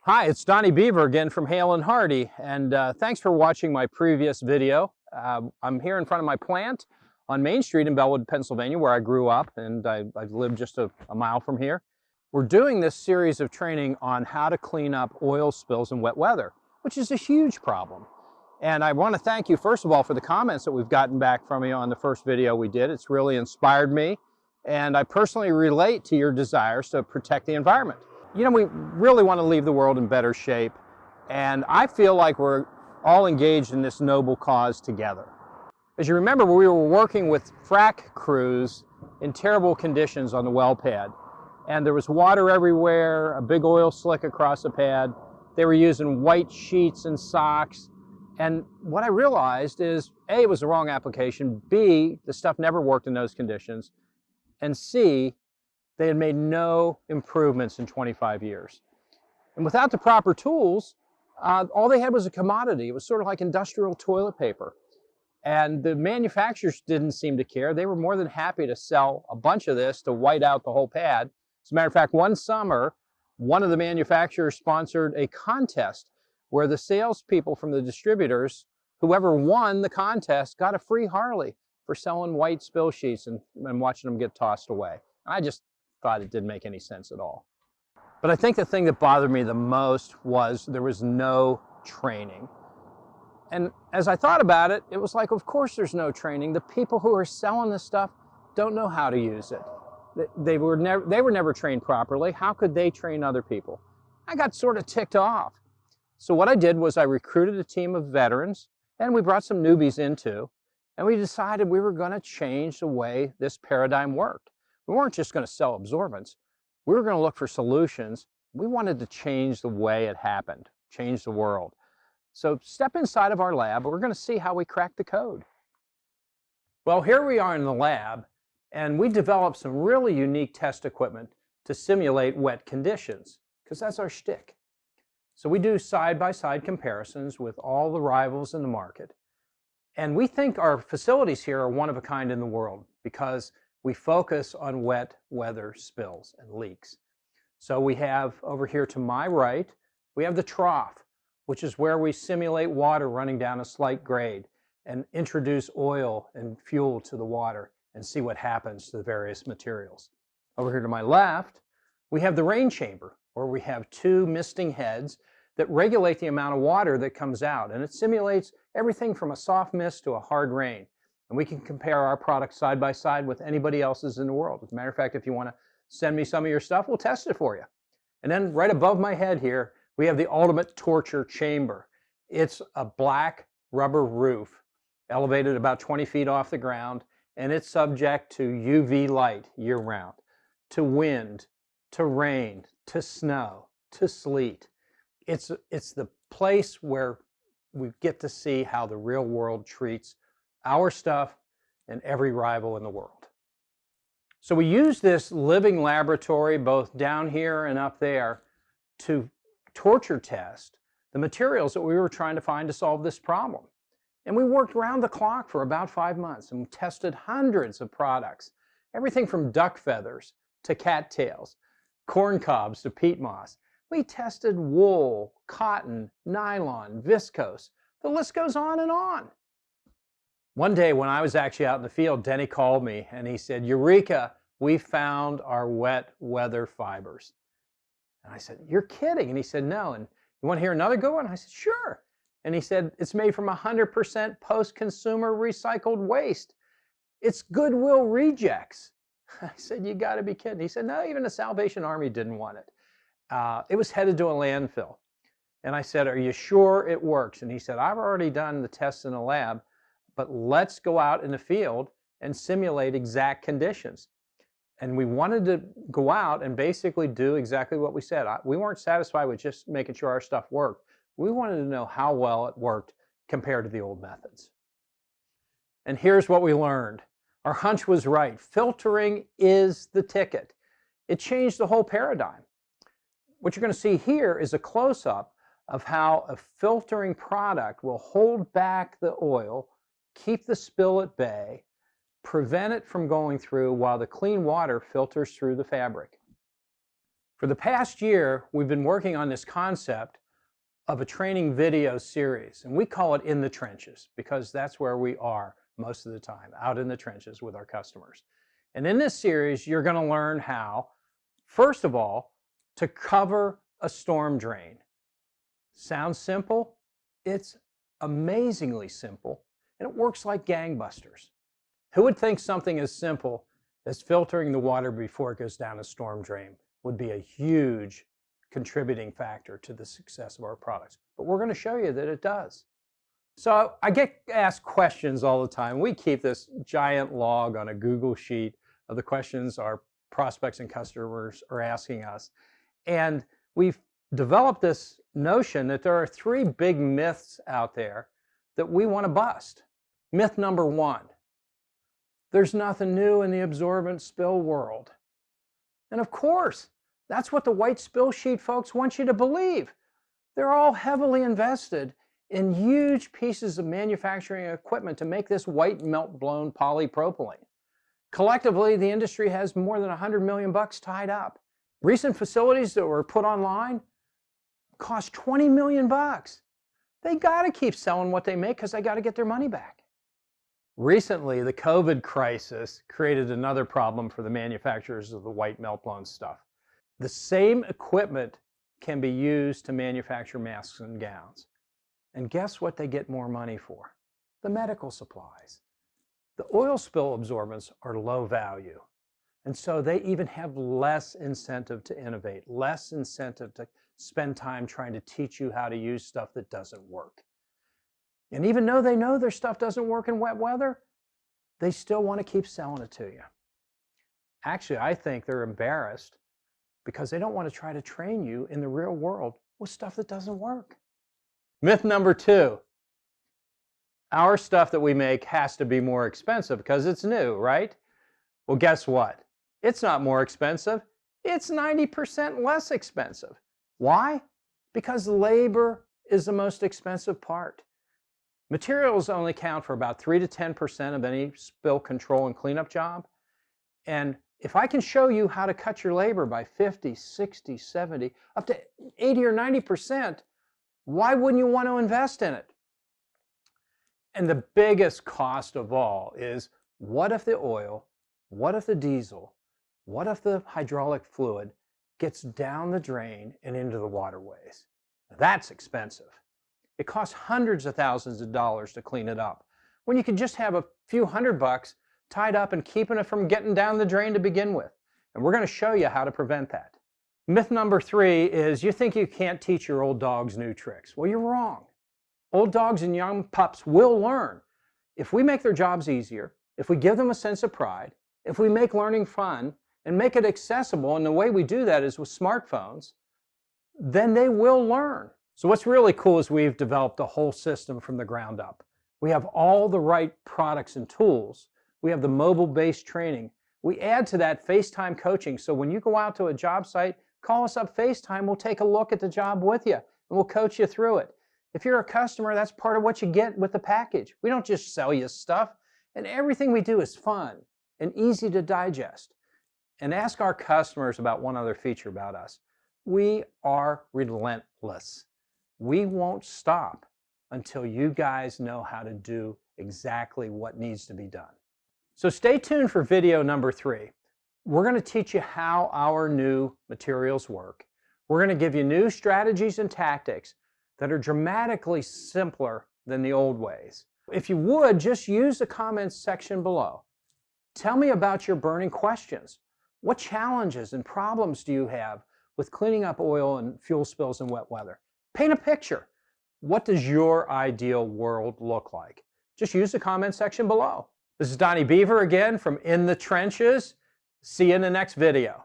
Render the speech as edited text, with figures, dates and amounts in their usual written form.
Hi, it's Donnie Beaver again from HalenHardy, and thanks for watching my previous video. I'm here in front of my plant on Main Street in Bellwood, Pennsylvania, where I grew up, and I've lived just a mile from here. We're doing this series of training on how to clean up oil spills in wet weather, which is a huge problem. And I want to thank you, first of all, for the comments that we've gotten back from you on the first video we did. It's really inspired me, and I personally relate to your desires to protect the environment. You know, we really want to leave the world in better shape, and I feel like we're all engaged in this noble cause together. As you remember, we were working with frac crews in terrible conditions on the well pad, and there was water everywhere, a big oil slick across the pad. They were using white sheets and socks, and what I realized is, A, it was the wrong application, B, the stuff never worked in those conditions, and C, they had made no improvements in 25 years. And without the proper tools, all they had was a commodity. It was sort of like industrial toilet paper. And the manufacturers didn't seem to care. They were more than happy to sell a bunch of this to white out the whole pad. As a matter of fact, one summer, one of the manufacturers sponsored a contest where the salespeople from the distributors, whoever won the contest, got a free Harley for selling white spill sheets and watching them get tossed away. I just thought it didn't make any sense at all. But I think the thing that bothered me the most was there was no training. And as I thought about it, it was like, of course there's no training. The people who are selling this stuff don't know how to use it. They were never trained properly. How could they train other people? I got sort of ticked off. So what I did was I recruited a team of veterans, and we brought some newbies in too, and we decided we were going to change the way this paradigm worked. We weren't just going to sell absorbents. We were going to look for solutions. We wanted to change the way it happened, change the world. So step inside of our lab. We're going to see how we crack the code. Well, here we are in the lab, and we developed some really unique test equipment to simulate wet conditions, because that's our shtick. So we do side-by-side comparisons with all the rivals in the market. And we think our facilities here are one of a kind in the world because we focus on wet weather spills and leaks. So we have over here to my right, we have the trough, which is where we simulate water running down a slight grade and introduce oil and fuel to the water and see what happens to the various materials. Over here to my left, we have the rain chamber, where we have two misting heads that regulate the amount of water that comes out, and it simulates everything from a soft mist to a hard rain. And we can compare our products side by side with anybody else's in the world. As a matter of fact, if you want to send me some of your stuff, we'll test it for you. And then right above my head here, we have the ultimate torture chamber. It's a black rubber roof elevated about 20 feet off the ground, and it's subject to UV light year round, to wind, to rain, to snow, to sleet. It's the place where we get to see how the real world treats our stuff and every rival in the world. So we use this living laboratory both down here and up there to torture test the materials that we were trying to find to solve this problem. And we worked round the clock for about 5 months and tested hundreds of products, everything from duck feathers to cattails, corn cobs to peat moss. We tested wool, cotton, nylon, viscose. The list goes on and on. One day when I was actually out in the field, Denny called me and he said, "Eureka, we found our wet weather fibers." And I said, "You're kidding." And he said, "No." And you want to hear another good one? I said, "Sure." And he said, "It's made from 100% post-consumer recycled waste. It's Goodwill rejects." I said, "You got to be kidding." He said, "No, even the Salvation Army didn't want it. It was headed to a landfill." And I said, "Are you sure it works?" And he said, "I've already done the tests in the lab, but let's go out in the field and simulate exact conditions." And we wanted to go out and basically do exactly what we said. We weren't satisfied with just making sure our stuff worked. We wanted to know how well it worked compared to the old methods. And here's what we learned. Our hunch was right. Filtering is the ticket. It changed the whole paradigm. What you're going to see here is a close-up of how a filtering product will hold back the oil, keep the spill at bay, prevent it from going through while the clean water filters through the fabric. For the past year, we've been working on this concept of a training video series, and we call it In the Trenches because that's where we are most of the time, out in the trenches with our customers. And in this series, you're going to learn how, first of all, to cover a storm drain. Sounds simple? It's amazingly simple, and it works like gangbusters. Who would think something as simple as filtering the water before it goes down a storm drain would be a huge contributing factor to the success of our products? But we're going to show you that it does. So I get asked questions all the time. We keep this giant log on a Google sheet of the questions our prospects and customers are asking us. And we've developed this notion that there are three big myths out there that we want to bust. Myth number one: there's nothing new in the absorbent spill world. And of course, that's what the white spill sheet folks want you to believe. They're all heavily invested in huge pieces of manufacturing equipment to make this white melt-blown polypropylene. Collectively, the industry has more than $100 million tied up. Recent facilities that were put online cost $20 million. They got to keep selling what they make because they got to get their money back. Recently, the COVID crisis created another problem for the manufacturers of the white melt-blown stuff. The same equipment can be used to manufacture masks and gowns. And guess what they get more money for? The medical supplies. The oil spill absorbents are low value. And so they even have less incentive to innovate, less incentive to spend time trying to teach you how to use stuff that doesn't work. And even though they know their stuff doesn't work in wet weather, they still want to keep selling it to you. Actually, I think they're embarrassed because they don't want to try to train you in the real world with stuff that doesn't work. Myth number two: our stuff that we make has to be more expensive because it's new, right? Well, guess what? It's not more expensive. It's 90% less expensive. Why? Because labor is the most expensive part. Materials only count for about 3 to 10% of any spill control and cleanup job. And if I can show you how to cut your labor by 50, 60, 70, up to 80 or 90%, why wouldn't you want to invest in it? And the biggest cost of all is, what if the oil, what if the diesel, what if the hydraulic fluid gets down the drain and into the waterways? That's expensive. It costs hundreds of thousands of dollars to clean it up, when you could just have a few $100 tied up and keeping it from getting down the drain to begin with. And we're going to show you how to prevent that. Myth number three is you think you can't teach your old dogs new tricks. Well, you're wrong. Old dogs and young pups will learn. If we make their jobs easier, if we give them a sense of pride, if we make learning fun and make it accessible, and the way we do that is with smartphones, then they will learn. So what's really cool is we've developed a whole system from the ground up. We have all the right products and tools. We have the mobile-based training. We add to that FaceTime coaching. So when you go out to a job site, call us up FaceTime. We'll take a look at the job with you, and we'll coach you through it. If you're a customer, that's part of what you get with the package. We don't just sell you stuff. And everything we do is fun and easy to digest. And ask our customers about one other feature about us. We are relentless. We won't stop until you guys know how to do exactly what needs to be done. So stay tuned for video number 3. We're going to teach you how our new materials work. We're going to give you new strategies and tactics that are dramatically simpler than the old ways. If you would, just use the comments section below. Tell me about your burning questions. What challenges and problems do you have with cleaning up oil and fuel spills in wet weather? Paint a picture. What does your ideal world look like? Just use the comment section below. This is Donnie Beaver again from In the Trenches. See you in the next video.